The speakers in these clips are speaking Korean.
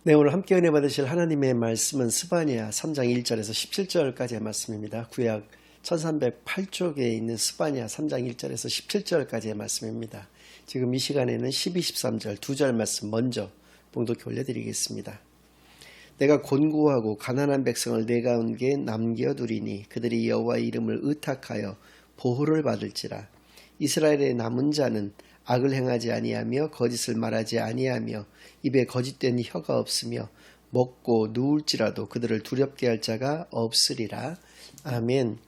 네, 오늘 함께 은혜 받으실 하나님의 말씀은 스바냐 3장 1절에서 17절까지의 말씀입니다. 구약 1308쪽에 있는 스바냐 3장 1절에서 17절까지의 말씀입니다. 지금 이 시간에는 12, 13절 두 절 말씀 먼저 봉독해 올려드리겠습니다. 내가 곤고하고 가난한 백성을 내 가운데 남겨두리니 그들이 여호와의 이름을 의탁하여 보호를 받을지라. 이스라엘의 남은 자는 악을 행하지 아니하며 거짓을 말하지 아니하며 입에 거짓된 혀가 없으며 먹고 누울지라도 그들을 두렵게 할 자가 없으리라. 아멘.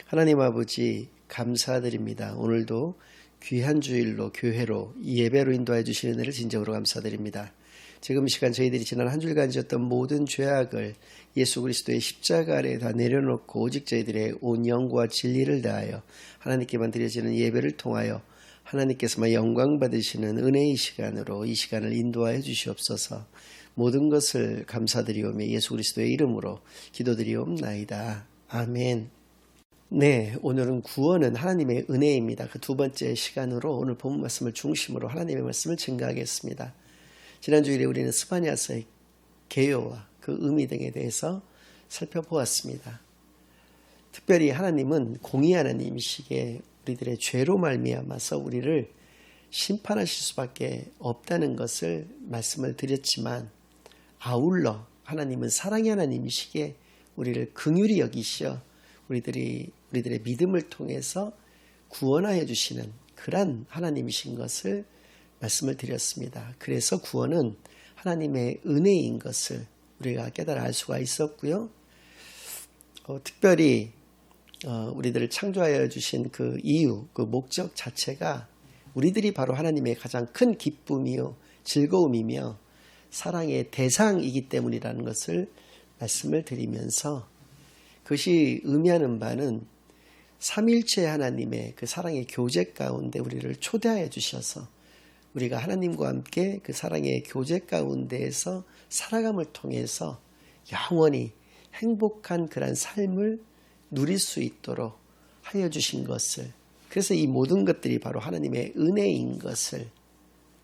하나님 아버지 감사드립니다. 오늘도 귀한 주일로 교회로 예배로 인도해 주시는 은혜를 진정으로 감사드립니다. 지금 이 시간 저희들이 지난 한 주일간 지었던 모든 죄악을 예수 그리스도의 십자가 아래 다 내려놓고 오직 저희들의 온 영과 진리를 다하여 하나님께만 드려지는 예배를 통하여 하나님께서만 영광 받으시는 은혜의 시간으로 이 시간을 인도하여 주시옵소서. 모든 것을 감사드리오며 예수 그리스도의 이름으로 기도드리옵나이다. 아멘. 네, 오늘은 구원은 하나님의 은혜입니다. 그 두 번째 시간으로 오늘 본문 말씀을 중심으로 하나님의 말씀을 증거하겠습니다. 지난 주일에 우리는 스바냐서의 개요와 그 의미 등에 대해서 살펴보았습니다. 특별히 하나님은 공의 하나님이시기에 우리들의 죄로 말미암아서 우리를 심판하실 수밖에 없다는 것을 말씀을 드렸지만, 아울러 하나님은 사랑의 하나님이시기에 우리를 긍휼히 여기시어 우리들의 믿음을 통해서 구원하여 주시는 그런 하나님이신 것을 말씀을 드렸습니다. 그래서 구원은 하나님의 은혜인 것을 우리가 깨달아 알 수가 있었고요. 특별히 우리들을 창조하여 주신 그 이유, 그 목적 자체가 우리들이 바로 하나님의 가장 큰 기쁨이요 즐거움이며 사랑의 대상이기 때문이라는 것을 말씀을 드리면서, 그것이 의미하는 바는 삼일체 하나님의 그 사랑의 교제 가운데 우리를 초대하여 주셔서 우리가 하나님과 함께 그 사랑의 교제 가운데에서 살아감을 통해서 영원히 행복한 그런 삶을 누릴 수 있도록 하여 주신 것을, 그래서 이 모든 것들이 바로 하나님의 은혜인 것을,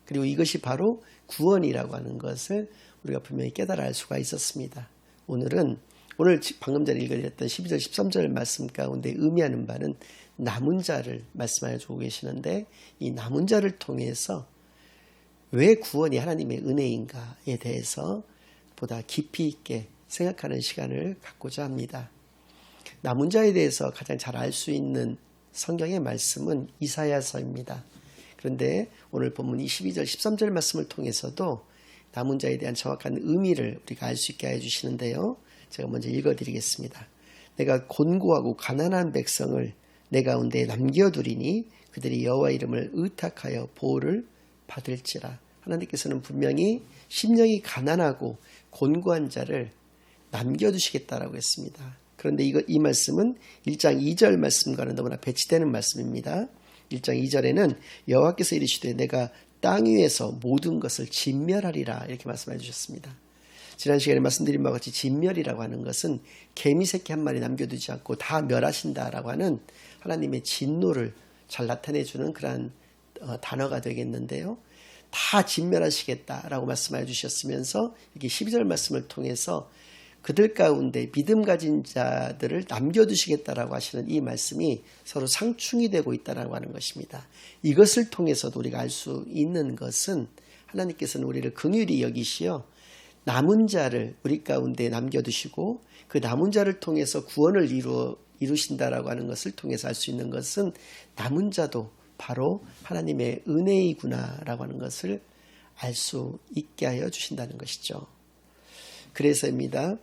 그리고 이것이 바로 구원이라고 하는 것을 우리가 분명히 깨달아 알 수가 있었습니다. 오늘 방금 전에 읽어드렸던 12절 13절 말씀 가운데 의미하는 바는 남은 자를 말씀하여 주고 계시는데, 이 남은 자를 통해서 왜 구원이 하나님의 은혜인가에 대해서 보다 깊이 있게 생각하는 시간을 갖고자 합니다. 남은 자에 대해서 가장 잘 알 수 있는 성경의 말씀은 이사야서입니다. 그런데 오늘 본문 22절 13절 말씀을 통해서도 남은 자에 대한 정확한 의미를 우리가 알 수 있게 해주시는데요. 제가 먼저 읽어드리겠습니다. 내가 곤고하고 가난한 백성을 내 가운데 남겨두리니 그들이 여호와 이름을 의탁하여 보호를 받을지라. 하나님께서는 분명히 심령이 가난하고 곤고한 자를 남겨두시겠다라고 했습니다. 그런데 이 말씀은 1장 2절 말씀과는 너무나 배치되는 말씀입니다. 1장 2절에는 여호와께서 이르시되 내가 땅 위에서 모든 것을 진멸하리라 이렇게 말씀해 주셨습니다. 지난 시간에 말씀드린 바와 같이 진멸이라고 하는 것은 개미 새끼 한 마리 남겨두지 않고 다 멸하신다라고 하는 하나님의 진노를 잘 나타내주는 그러한 단어가 되겠는데요. 다 진멸하시겠다라고 말씀해 주셨으면서 이렇게 12절 말씀을 통해서 그들 가운데 믿음 가진 자들을 남겨두시겠다라고 하시는 이 말씀이 서로 상충이 되고 있다라고 하는 것입니다. 이것을 통해서도 우리가 알 수 있는 것은 하나님께서는 우리를 긍휼히 여기시어 남은 자를 우리 가운데 남겨두시고 그 남은 자를 통해서 구원을 이루신다라고 하는 것을 통해서 알 수 있는 것은 남은 자도 바로 하나님의 은혜이구나라고 하는 것을 알 수 있게 하여 주신다는 것이죠. 그래서입니다.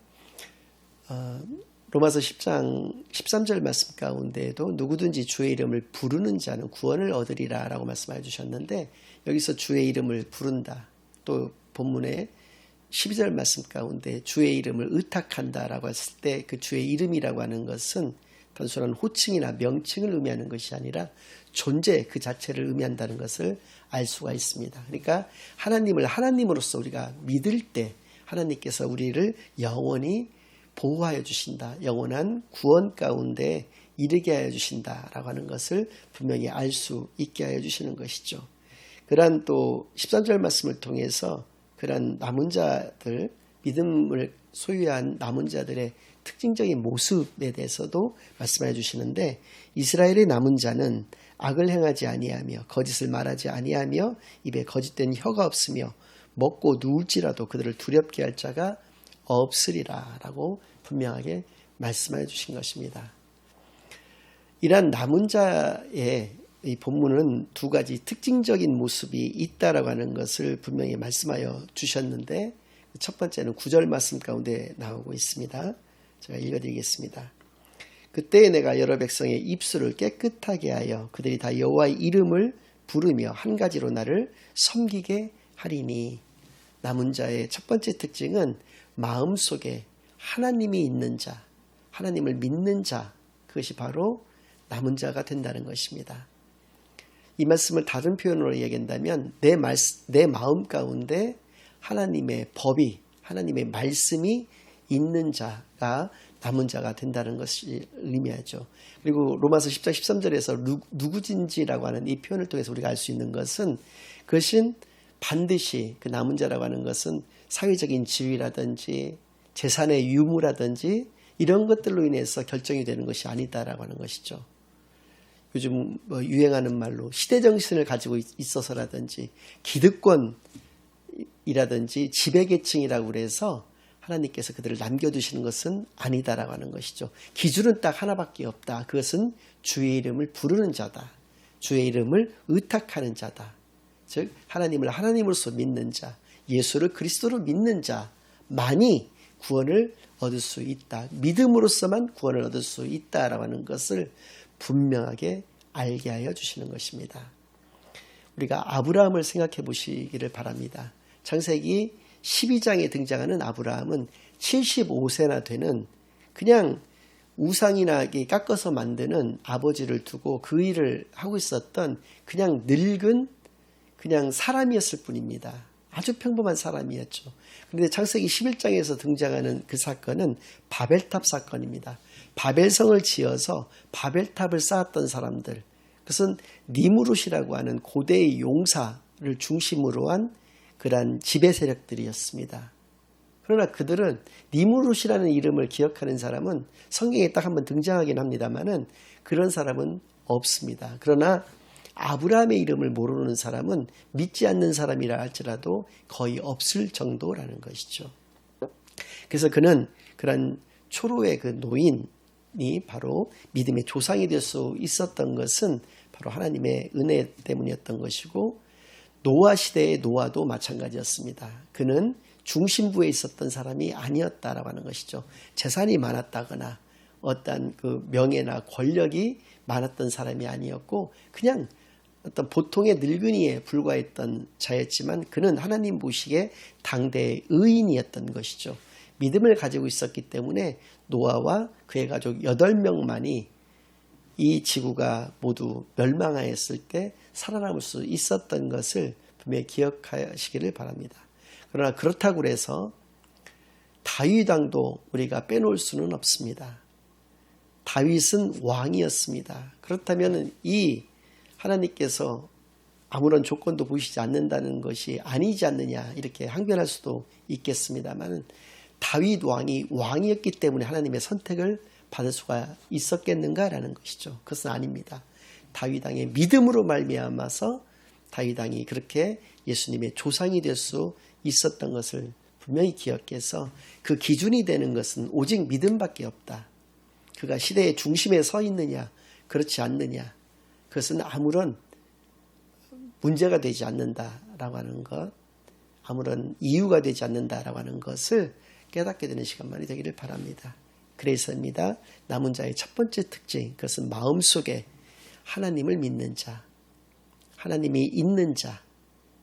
로마서 10장 13절 말씀 가운데에도 누구든지 주의 이름을 부르는 자는 구원을 얻으리라 라고 말씀해 주셨는데, 여기서 주의 이름을 부른다, 또 본문에 12절 말씀 가운데 주의 이름을 의탁한다 라고 했을 때 그 주의 이름이라고 하는 것은 단순한 호칭이나 명칭을 의미하는 것이 아니라 존재 그 자체를 의미한다는 것을 알 수가 있습니다. 그러니까 하나님을 하나님으로서 우리가 믿을 때 하나님께서 우리를 영원히 보호하여 주신다, 영원한 구원 가운데 이르게 하여 주신다라고 하는 것을 분명히 알 수 있게 하여 주시는 것이죠. 그러한 또 13절 말씀을 통해서 그런 남은 자들, 믿음을 소유한 남은 자들의 특징적인 모습에 대해서도 말씀해 주시는데, 이스라엘의 남은 자는 악을 행하지 아니하며 거짓을 말하지 아니하며 입에 거짓된 혀가 없으며 먹고 누울지라도 그들을 두렵게 할 자가 없으리라 라고 분명하게 말씀해 주신 것입니다. 이러한 남은 자의 이 본문은 두 가지 특징적인 모습이 있다라고 하는 것을 분명히 말씀하여 주셨는데, 첫 번째는 9절 말씀 가운데 나오고 있습니다. 제가 읽어드리겠습니다. 그때 내가 여러 백성의 입술을 깨끗하게 하여 그들이 다 여호와의 이름을 부르며 한 가지로 나를 섬기게 하리니. 남은 자의 첫 번째 특징은 마음속에 하나님이 있는 자, 하나님을 믿는 자, 그것이 바로 남은 자가 된다는 것입니다. 이 말씀을 다른 표현으로 얘기한다면 내 마음 가운데 하나님의 법이, 하나님의 말씀이 있는 자가 남은 자가 된다는 것을 의미하죠. 그리고 로마서 10장 13절에서 누구진지라고 하는 이 표현을 통해서 우리가 알 수 있는 것은, 그것은 반드시 그 남은 자라고 하는 것은 사회적인 지위라든지 재산의 유무라든지 이런 것들로 인해서 결정이 되는 것이 아니다라고 하는 것이죠. 요즘 유행하는 말로 시대정신을 가지고 있어서라든지 기득권이라든지 지배계층이라고 그래서 하나님께서 그들을 남겨두시는 것은 아니다라고 하는 것이죠. 기준은 딱 하나밖에 없다. 그것은 주의 이름을 부르는 자다. 주의 이름을 의탁하는 자다. 즉 하나님을 하나님으로서 믿는 자, 예수를 그리스도로 믿는 자만이 구원을 얻을 수 있다. 믿음으로서만 구원을 얻을 수 있다라고 하는 것을 분명하게 알게 하여 주시는 것입니다. 우리가 아브라함을 생각해 보시기를 바랍니다. 창세기 12장에 등장하는 아브라함은 75세나 되는 그냥 우상이나 깎아서 만드는 아버지를 두고 그 일을 하고 있었던 그냥 늙은 그냥 사람이었을 뿐입니다. 아주 평범한 사람이었죠. 그런데 창세기 11장에서 등장하는 그 사건은 바벨탑 사건입니다. 바벨성을 지어서 바벨탑을 쌓았던 사람들, 그것은 니무롯이라고 하는 고대의 용사를 중심으로 한 그러한 지배 세력들이었습니다. 그러나 그들은 니무롯이라는 이름을 기억하는 사람은 성경에 딱 한번 등장하긴 합니다만은 그런 사람은 없습니다. 그러나 아브라함의 이름을 모르는 사람은 믿지 않는 사람이라 할지라도 거의 없을 정도라는 것이죠. 그래서 그는 그런 초로의 그 노인이 바로 믿음의 조상이 될 수 있었던 것은 바로 하나님의 은혜 때문이었던 것이고, 노아 시대의 노아도 마찬가지였습니다. 그는 중심부에 있었던 사람이 아니었다라고 하는 것이죠. 재산이 많았다거나 어떤 그 명예나 권력이 많았던 사람이 아니었고 그냥 어떤 보통의 늙은이에 불과했던 자였지만 그는 하나님 보시기에 당대의 의인이었던 것이죠. 믿음을 가지고 있었기 때문에 노아와 그의 가족 8명만이 이 지구가 모두 멸망하였을 때 살아남을 수 있었던 것을 분명히 기억하시기를 바랍니다. 그러나 그렇다고 해서 다윗 왕도 우리가 빼놓을 수는 없습니다. 다윗은 왕이었습니다. 그렇다면 이 하나님께서 아무런 조건도 보시지 않는다는 것이 아니지 않느냐 이렇게 항변할 수도 있겠습니다만, 다윗 왕이 왕이었기 때문에 하나님의 선택을 받을 수가 있었겠는가라는 것이죠. 그것은 아닙니다. 다윗 왕의 믿음으로 말미암아서 다윗 왕이 그렇게 예수님의 조상이 될 수 있었던 것을 분명히 기억해서, 그 기준이 되는 것은 오직 믿음밖에 없다. 그가 시대의 중심에 서 있느냐 그렇지 않느냐, 그것은 아무런 문제가 되지 않는다라고 하는 것, 아무런 이유가 되지 않는다라고 하는 것을 깨닫게 되는 시간만이 되기를 바랍니다. 그래서입니다. 남은 자의 첫 번째 특징, 그것은 마음속에 하나님을 믿는 자, 하나님이 있는 자,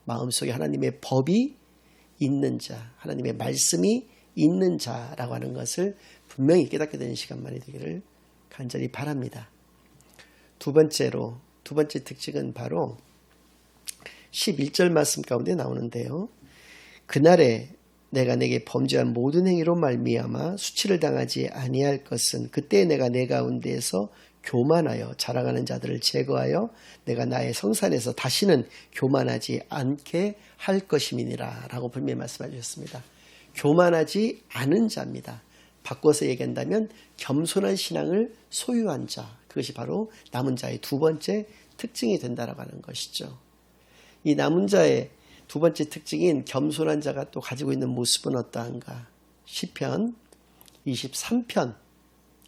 마음속에 하나님의 법이 있는 자, 하나님의 말씀이 있는 자라고 하는 것을 분명히 깨닫게 되는 시간만이 되기를 간절히 바랍니다. 두 번째 특징은 바로 11절 말씀 가운데 나오는데요. 그날에 내가 내게 범죄한 모든 행위로 말미암아 수치를 당하지 아니할 것은 그때 내가 내 가운데에서 교만하여 자랑하는 자들을 제거하여 내가 나의 성산에서 다시는 교만하지 않게 할 것임이니라 라고 분명히 말씀해 주셨습니다. 교만하지 않은 자입니다. 바꿔서 얘기한다면 겸손한 신앙을 소유한 자, 그것이 바로 남은 자의 두 번째 특징이 된다라고 하는 것이죠. 이 남은 자의 두 번째 특징인 겸손한 자가 또 가지고 있는 모습은 어떠한가? 시편 23편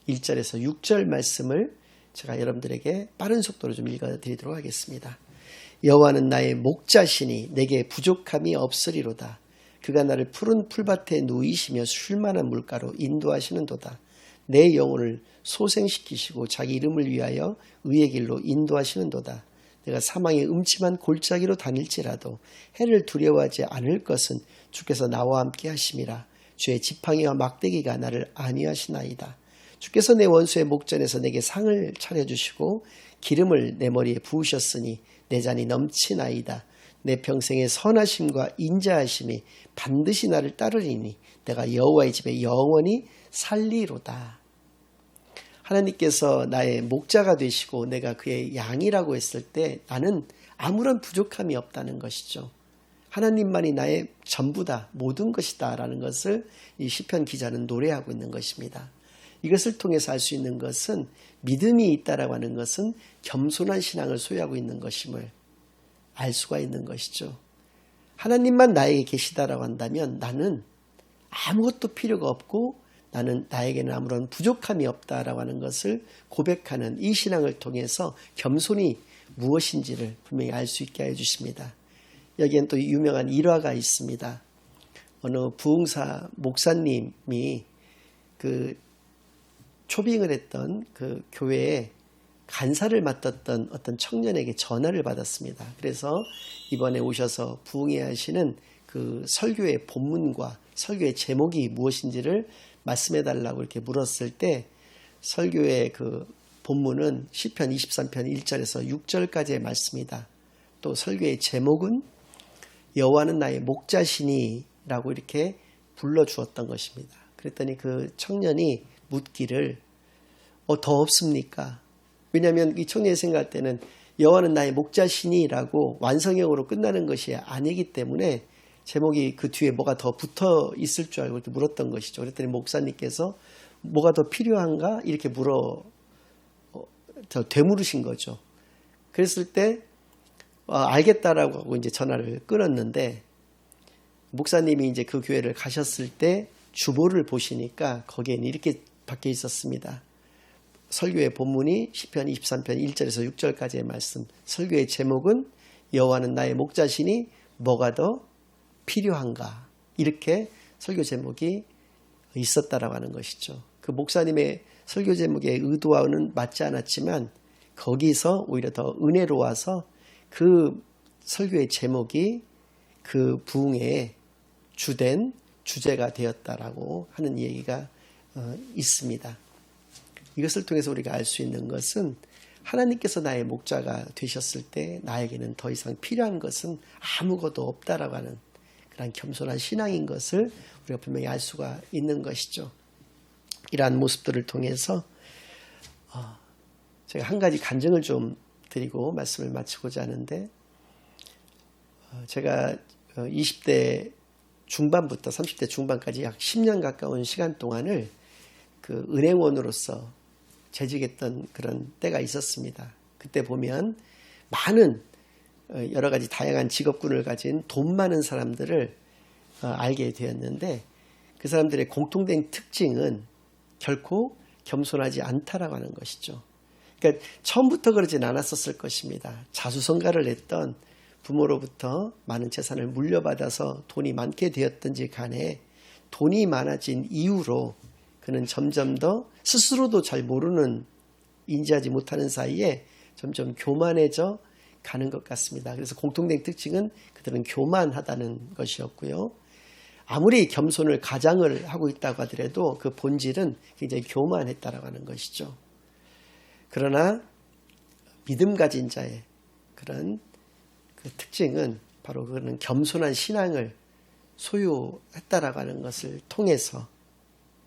1절에서 6절 말씀을 제가 여러분들에게 빠른 속도로 좀 읽어드리도록 하겠습니다. 여호와는 나의 목자시니 내게 부족함이 없으리로다. 그가 나를 푸른 풀밭에 누이시며 쉴만한 물가로 인도하시는도다. 내 영혼을 소생시키시고 자기 이름을 위하여 의의 길로 인도하시는도다. 내가 사망의 음침한 골짜기로 다닐지라도 해를 두려워하지 않을 것은 주께서 나와 함께 하심이라. 주의 지팡이와 막대기가 나를 안위하시나이다. 주께서 내 원수의 목전에서 내게 상을 차려주시고 기름을 내 머리에 부으셨으니 내 잔이 넘치나이다. 내 평생의 선하심과 인자하심이 반드시 나를 따르리니 내가 여호와의 집에 영원히 살리로다. 하나님께서 나의 목자가 되시고 내가 그의 양이라고 했을 때 나는 아무런 부족함이 없다는 것이죠. 하나님만이 나의 전부다, 모든 것이다 라는 것을 이 시편 기자는 노래하고 있는 것입니다. 이것을 통해서 알 수 있는 것은 믿음이 있다라고 하는 것은 겸손한 신앙을 소유하고 있는 것임을 알 수가 있는 것이죠. 하나님만 나에게 계시다라고 한다면 나는 아무것도 필요가 없고 나에게는 아무런 부족함이 없다라고 하는 것을 고백하는 이 신앙을 통해서 겸손이 무엇인지를 분명히 알 수 있게 해주십니다. 여기엔 또 유명한 일화가 있습니다. 어느 부흥사 목사님이 그 초빙을 했던 그 교회에 간사를 맡았던 어떤 청년에게 전화를 받았습니다. 그래서 이번에 오셔서 부흥회 하시는 그 설교의 본문과 설교의 제목이 무엇인지를 말씀해 달라고 이렇게 물었을 때 설교의 그 본문은 시편 23편 1절에서 6절까지의 말씀이다. 또 설교의 제목은 여호와는 나의 목자시니 라고 이렇게 불러주었던 것입니다. 그랬더니 그 청년이 묻기를 더 없습니까? 왜냐하면 이 청년이 생각할 때는 여호와는 나의 목자시니라고 완성형으로 끝나는 것이 아니기 때문에 제목이 그 뒤에 뭐가 더 붙어 있을 줄 알고 이렇게 물었던 것이죠. 그랬더니 목사님께서 뭐가 더 필요한가? 이렇게 되물으신 거죠. 그랬을 때 알겠다라고 하고 이제 전화를 끊었는데 목사님이 이제 그 교회를 가셨을 때 주보를 보시니까 거기에는 이렇게 박혀 있었습니다. 설교의 본문이 시편 23편 1절에서 6절까지의 말씀. 설교의 제목은 여호와는 나의 목자시니 뭐가 더 필요한가? 이렇게 설교 제목이 있었다라고 하는 것이죠. 그 목사님의 설교 제목의 의도와는 맞지 않았지만 거기서 오히려 더 은혜로워서 그 설교의 제목이 그 부흥회의 주된 주제가 되었다라고 하는 얘기가 있습니다. 이것을 통해서 우리가 알 수 있는 것은 하나님께서 나의 목자가 되셨을 때 나에게는 더 이상 필요한 것은 아무것도 없다라고 하는 그런 겸손한 신앙인 것을 우리가 분명히 알 수가 있는 것이죠. 이러한 모습들을 통해서 제가 한 가지 간증을 좀 드리고 말씀을 마치고자 하는데 제가 20대 중반부터 30대 중반까지 약 10년 가까운 시간 동안을 그 은행원으로서 재직했던 그런 때가 있었습니다. 그때 보면 많은 여러 가지 다양한 직업군을 가진 돈 많은 사람들을 알게 되었는데 그 사람들의 공통된 특징은 결코 겸손하지 않다라고 하는 것이죠. 그러니까 처음부터 그러진 않았었을 것입니다. 자수성가를 했던 부모로부터 많은 재산을 물려받아서 돈이 많게 되었든지 간에 돈이 많아진 이후로 그는 점점 더 스스로도 잘 모르는 인지하지 못하는 사이에 점점 교만해져 가는 것 같습니다. 그래서 공통된 특징은 그들은 교만하다는 것이었고요. 아무리 겸손을 가장을 하고 있다고 하더라도 그 본질은 굉장히 교만했다라고 하는 것이죠. 그러나 믿음 가진 자의 그런 그 특징은 바로 그는 겸손한 신앙을 소유했다라고 하는 것을 통해서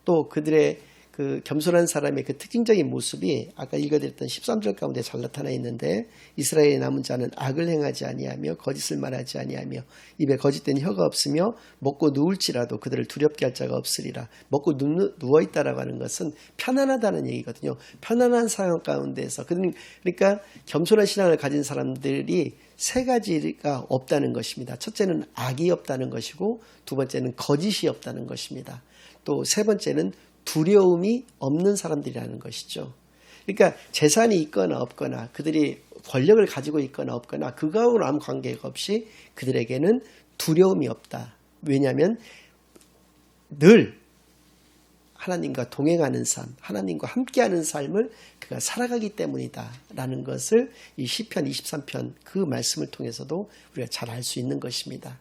또 그들의 그 겸손한 사람의 그 특징적인 모습이 아까 읽어드렸던 13절 가운데 잘 나타나 있는데 이스라엘의 남은 자는 악을 행하지 아니하며 거짓을 말하지 아니하며 입에 거짓된 혀가 없으며 먹고 누울지라도 그들을 두렵게 할 자가 없으리라. 먹고 누워있다라고 하는 것은 편안하다는 얘기거든요. 편안한 상황 가운데서 그러니까 겸손한 신앙을 가진 사람들이 세 가지가 없다는 것입니다. 첫째는 악이 없다는 것이고 두 번째는 거짓이 없다는 것입니다. 또 세 번째는 두려움이 없는 사람들이라는 것이죠. 그러니까 재산이 있거나 없거나 그들이 권력을 가지고 있거나 없거나 그거하고는 아무 관계가 없이 그들에게는 두려움이 없다. 왜냐하면 늘 하나님과 동행하는 삶, 하나님과 함께하는 삶을 그가 살아가기 때문이다 라는 것을 이 시편 23편 그 말씀을 통해서도 우리가 잘 알 수 있는 것입니다.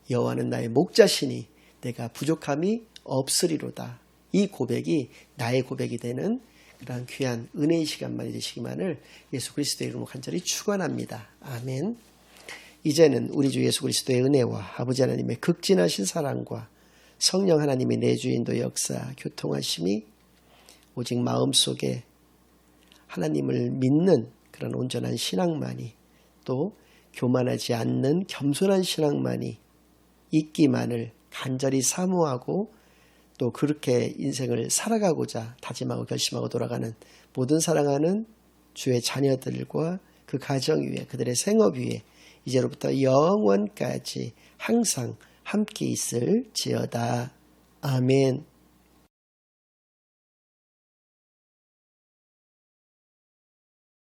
여호와는 나의 목자시니 내가 부족함이 없으리로다. 이 고백이 나의 고백이 되는 그러한 귀한 은혜의 시간만이 되시기만을 예수 그리스도의 이름으로 간절히 축원합니다. 아멘. 이제는 우리 주 예수 그리스도의 은혜와 아버지 하나님의 극진하신 사랑과 성령 하나님의 내주인도 역사 교통하심이 오직 마음속에 하나님을 믿는 그런 온전한 신앙만이 또 교만하지 않는 겸손한 신앙만이 있기만을 간절히 사모하고 또 그렇게 인생을 살아가고자 다짐하고 결심하고 돌아가는 모든 사랑하는 주의 자녀들과 그 가정 위에 그들의 생업 위에 이제로부터 영원까지 항상 함께 있을지어다. 아멘.